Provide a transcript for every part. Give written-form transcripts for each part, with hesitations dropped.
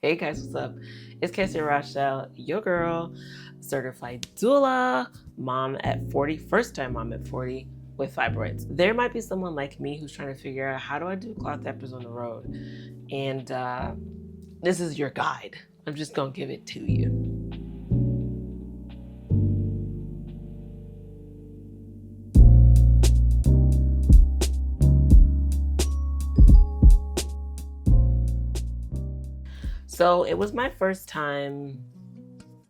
Hey guys, what's up? It's Khessia Rachelle, your girl, certified doula, mom at 40, first time mom at 40 with fibroids. There might be someone like me who's trying to figure out how do I do cloth diapers on the road? And this is your guide. I'm just gonna give it to you. So it was my first time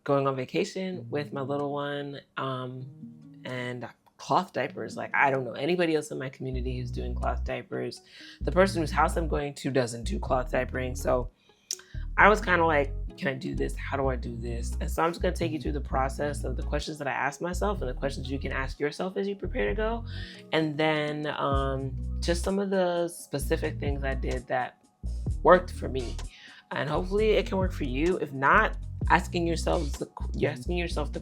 going on vacation with my little one, and cloth diapers. Like, I don't know anybody else in my community who's doing cloth diapers. The person whose house I'm going to doesn't do cloth diapering. So I was kind of like, can I do this? How do I do this? And so I'm just going to take you through the process of the questions that I asked myself and the questions you can ask yourself as you prepare to go. And then just some of the specific things I did that worked for me. And hopefully it can work for you. If not, asking yourself the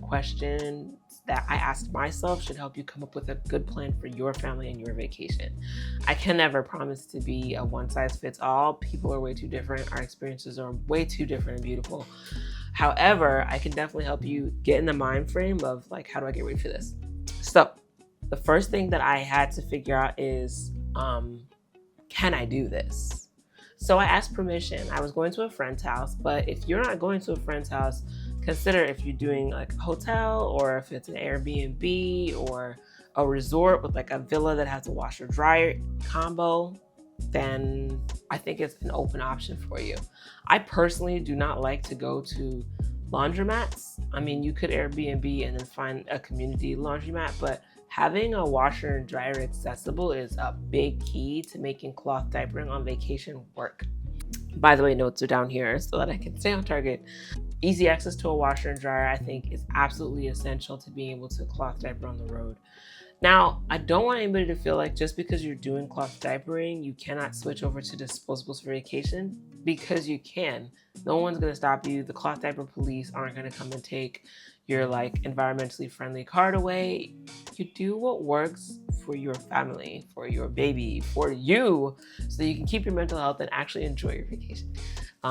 question that I asked myself should help you come up with a good plan for your family and your vacation. I can never promise to be a one size fits all. People are way too different. Our experiences are way too different and beautiful. However, I can definitely help you get in the mind frame of like, how do I get ready for this? So the first thing that I had to figure out is, can I do this? So I asked permission. I was going to a friend's house, but if you're not going to a friend's house, consider if you're doing like a hotel or if it's an Airbnb or a resort with like a villa that has a washer dryer combo, then I think it's an open option for you. I personally do not like to go to laundromats. I mean, you could Airbnb and then find a community laundromat, but having a washer and dryer accessible is a big key to making cloth diapering on vacation work. By the way, notes are down here so that I can stay on target. Easy access to a washer and dryer, I think, is absolutely essential to being able to cloth diaper on the road. Now, I don't want anybody to feel like just because you're doing cloth diapering, you cannot switch over to disposables for vacation, because you can. No one's gonna stop you. The cloth diaper police aren't gonna come and take your like environmentally friendly card away. You do what works for your family, for your baby, for you, so you can keep your mental health and actually enjoy your vacation.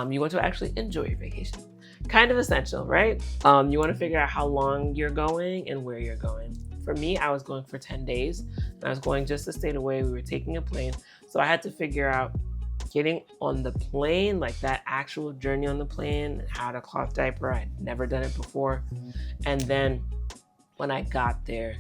You want to actually enjoy your vacation. Kind of essential, right? You want to figure out how long you're going and where you're going. For me, I was going for 10 days and I was going just to stay away. We were taking a plane. So I had to figure out getting on the plane, like that actual journey on the plane, how to cloth diaper. I'd never done it before. And then when I got there,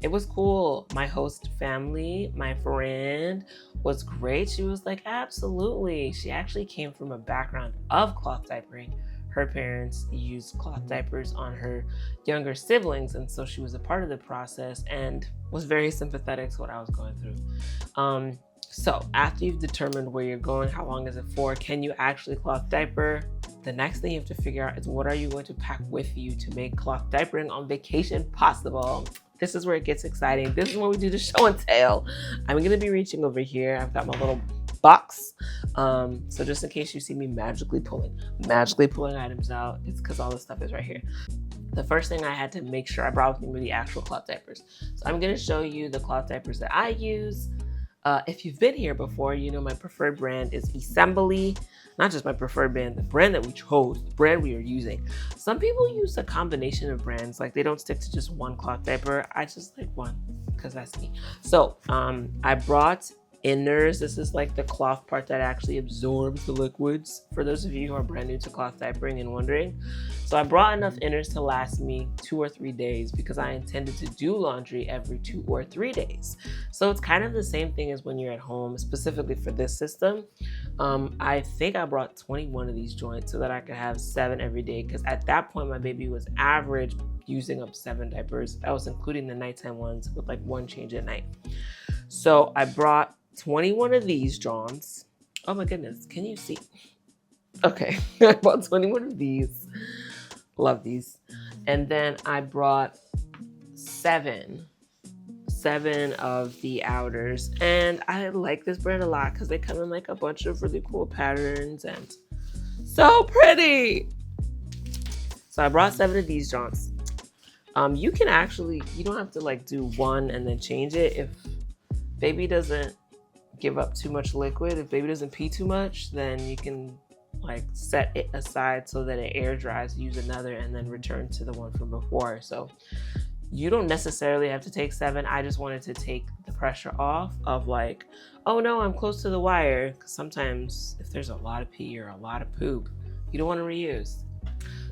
it was cool. My host family, my friend was great. She was like, absolutely. She actually came from a background of cloth diapering. Her parents used cloth diapers on her younger siblings, and so she was a part of the process and was very sympathetic to what I was going through. So after you've determined where you're going, how long is it for, can you actually cloth diaper? The next thing you have to figure out is, what are you going to pack with you to make cloth diapering on vacation possible? This is where it gets exciting. This is when we do the show and tell. I'm gonna be reaching over here. I've got my little box. So just in case you see me magically pulling items out, it's because all this stuff is right here. The first thing I had to make sure I brought with me were the actual cloth diapers. So I'm gonna show you the cloth diapers that I use. If you've been here before, you know my preferred brand is Assembly. Not just my preferred brand, the brand that we chose, the brand we are using. Some people use a combination of brands, like they don't stick to just one cloth diaper. I just like one, because that's me. So I brought inners. This is like the cloth part that actually absorbs the liquids, for those of you who are brand new to cloth diapering and wondering. So I brought enough inners to last me 2 or 3 days, because I intended to do laundry every 2 or 3 days. So it's kind of the same thing as when you're at home, specifically for this system. I think I brought 21 of these joints so that I could have 7 every day, because at that point my baby was average using up 7 diapers. I was including the nighttime ones with like 1 change at night. So I brought 21 of these Johns. Oh my goodness, can you see? Okay, I bought 21 of these. Love these. And then I brought 7 of the outers. And I like this brand a lot because they come in like a bunch of really cool patterns and so pretty. So I brought 7 of these Johns. You can actually, you don't have to like do one and then change it. If baby doesn't give up too much liquid, if baby doesn't pee too much, then you can like set it aside so that it air dries, use another, and then return to the one from before. So you don't necessarily have to take 7. I just wanted to take the pressure off of like, oh no, I'm close to the wire. Because sometimes if there's a lot of pee or a lot of poop, you don't want to reuse.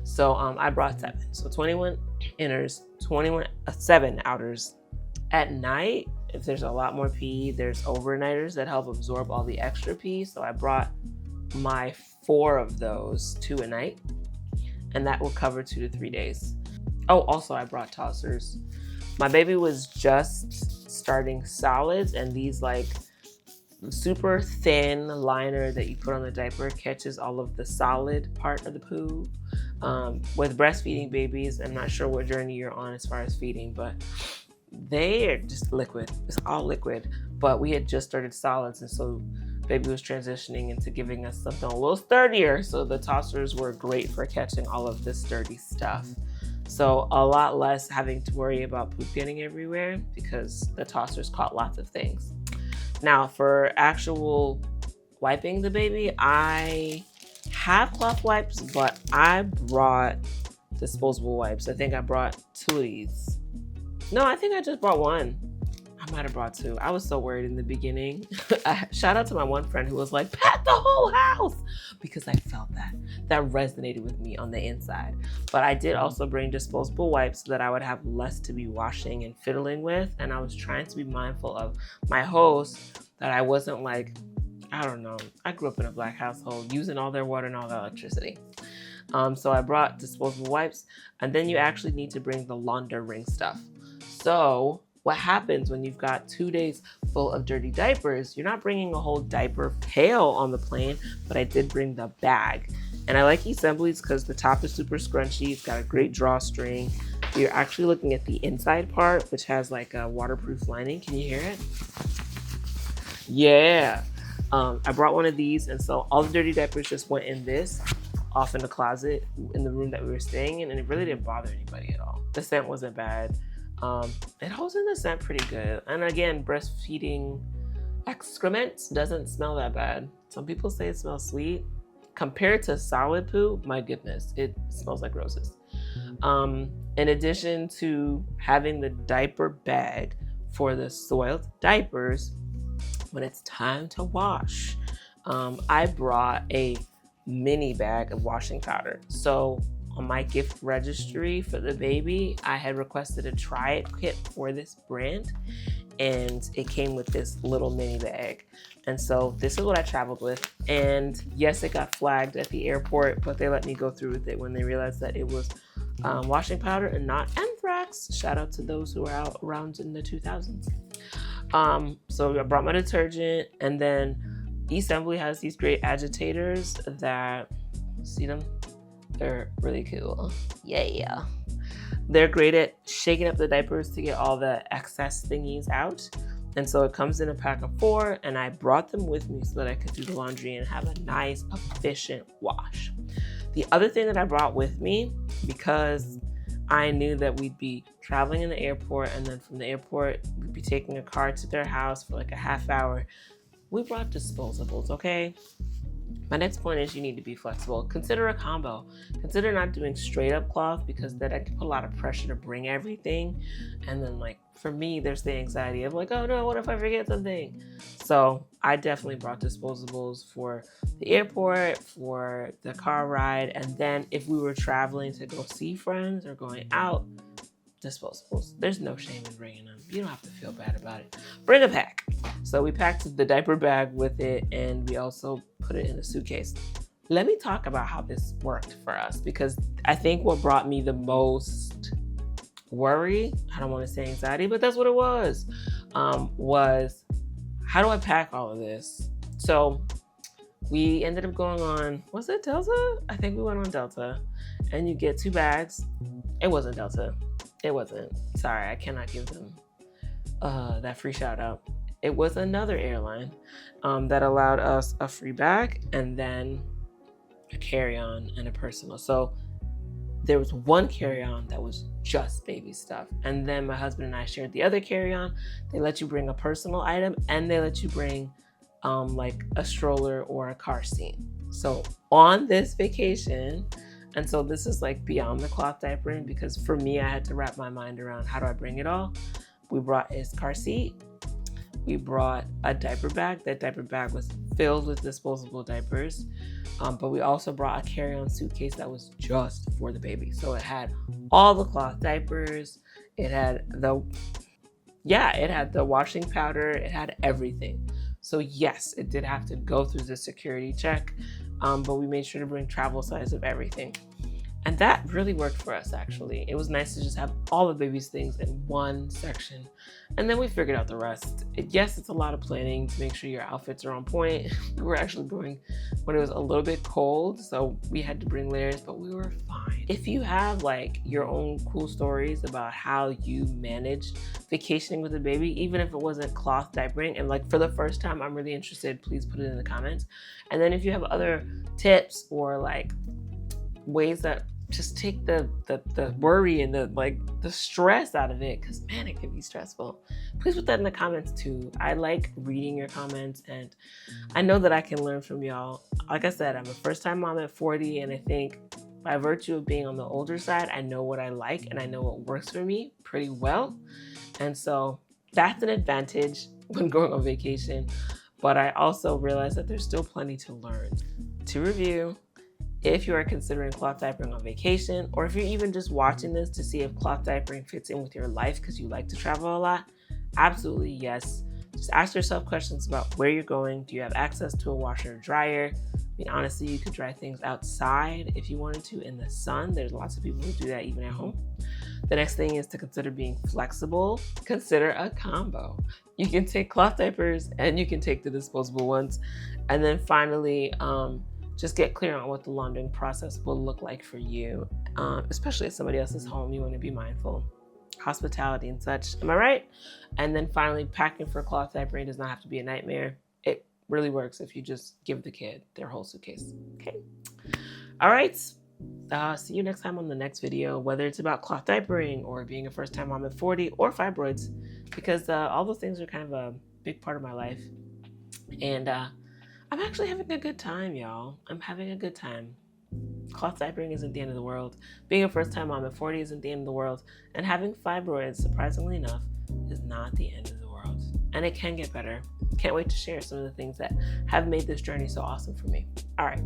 So I brought 7. So 21 inners, 7 outers. At night, if there's a lot more pee, there's overnighters that help absorb all the extra pee. So I brought my 4 of those, 2 a night, and that will cover 2 to 3 days. Oh, also I brought tossers. My baby was just starting solids, and these like super thin liner that you put on the diaper catches all of the solid part of the poo. With breastfeeding babies, I'm not sure what journey you're on as far as feeding, but they are just liquid. It's all liquid. But we had just started solids, and so baby was transitioning into giving us something a little sturdier. So the tossers were great for catching all of this sturdy stuff. So a lot less having to worry about poop getting everywhere because the tossers caught lots of things. Now for actual wiping the baby, I have cloth wipes, but I brought disposable wipes. I think I brought 2 of these. No, I think I just brought 1. I might have brought 2. I was so worried in the beginning. Shout out to my one friend who was like, pat the whole house, because I felt that. That resonated with me on the inside. But I did also bring disposable wipes so that I would have less to be washing and fiddling with. And I was trying to be mindful of my host, that I wasn't like, I don't know, I grew up in a Black household using all their water and all their electricity. So I brought disposable wipes, and then you actually need to bring the laundering stuff. So what happens when you've got 2 days full of dirty diapers, you're not bringing a whole diaper pail on the plane, but I did bring the bag. And I like assemblies because the top is super scrunchy. It's got a great drawstring. You're actually looking at the inside part, which has like a waterproof lining. Can you hear it? Yeah. I brought one of these, and so all the dirty diapers just went in this, off in the closet in the room that we were staying in, and it really didn't bother anybody at all. The scent wasn't bad. It holds in the scent pretty good. And again, breastfeeding excrement doesn't smell that bad. Some people say it smells sweet. Compared to solid poo, my goodness, it smells like roses. In addition to having the diaper bag for the soiled diapers, when it's time to wash, I brought a mini bag of washing powder. So on my gift registry for the baby, I had requested a try it kit for this brand, and it came with this little mini bag. And so this is what I traveled with. And yes, it got flagged at the airport, but they let me go through with it when they realized that it was washing powder and not anthrax. Shout out to those who were out around in the 2000s. So I brought my detergent, and then Assembly has these great agitators that, see them? They're really cool. Yeah. They're great at shaking up the diapers to get all the excess thingies out. And so it comes in a pack of 4, and I brought them with me so that I could do the laundry and have a nice, efficient wash. The other thing that I brought with me, because I knew that we'd be traveling in the airport, and then from the airport, we'd be taking a car to their house for like a half hour, we brought disposables, okay? My next point is you need to be flexible. Consider a combo. Consider not doing straight up cloth, because then I can put a lot of pressure to bring everything. And then like, for me, there's the anxiety of like, oh no, what if I forget something? So I definitely brought disposables for the airport, for the car ride. And then if we were traveling to go see friends or going out, disposables. There's no shame in bringing them. You don't have to feel bad about it. Bring a pack. So we packed the diaper bag with it, and we also put it in a suitcase. Let me talk about how this worked for us, because I think what brought me the most worry, I don't want to say anxiety, but that's what it was how do I pack all of this? So we ended up going on, was it Delta? I think we went on Delta, and you get 2 bags. It wasn't Delta. It wasn't. Sorry, I cannot give them that free shout out. It was another airline that allowed us a free bag and then a carry-on and a personal. So there was one carry-on that was just baby stuff. And then my husband and I shared the other carry-on. They let you bring a personal item, and they let you bring like a stroller or a car seat. So on this vacation, and so this is like beyond the cloth diapering, because for me, I had to wrap my mind around how do I bring it all. We brought his car seat. We brought a diaper bag. That diaper bag was filled with disposable diapers. But we also brought a carry-on suitcase that was just for the baby. So it had all the cloth diapers. It had the washing powder. It had everything. So yes, it did have to go through the security check. But we made sure to bring travel size of everything. And that really worked for us, actually. It was nice to just have all the baby's things in one section. And then we figured out the rest. Yes, it's a lot of planning to make sure your outfits are on point. We were actually going when it was a little bit cold, so we had to bring layers, but we were fine. If you have like your own cool stories about how you managed vacationing with a baby, even if it wasn't cloth diapering, and like for the first time, I'm really interested, please put it in the comments. And then if you have other tips or like ways that just take the worry and the stress out of it, because man, it can be stressful. Please put that in the comments too. I like reading your comments, and I know that I can learn from y'all. Like I said, I'm a first-time mom at 40, and I think by virtue of being on the older side, I know what I like and I know what works for me pretty well. And so that's an advantage when going on vacation. But I also realize that there's still plenty to learn. To review, if you are considering cloth diapering on vacation, or if you're even just watching this to see if cloth diapering fits in with your life because you like to travel a lot, absolutely yes. Just ask yourself questions about where you're going. Do you have access to a washer or dryer? I mean, honestly, you could dry things outside if you wanted to in the sun. There's lots of people who do that even at home. The next thing is to consider being flexible. Consider a combo. You can take cloth diapers and you can take the disposable ones. And then finally, just get clear on what the laundering process will look like for you, especially at somebody else's home. You want to be mindful. Hospitality and such. Am I right? And then finally, packing for cloth diapering does not have to be a nightmare. It really works if you just give the kid their whole suitcase. Okay. All right. See you next time on the next video, whether it's about cloth diapering or being a first-time mom at 40 or fibroids, because all those things are kind of a big part of my life. And I'm actually having a good time, y'all. I'm having a good time. Cloth diapering isn't the end of the world. Being a first-time mom at 40 isn't the end of the world. And having fibroids, surprisingly enough, is not the end of the world. And it can get better. Can't wait to share some of the things that have made this journey so awesome for me. All right.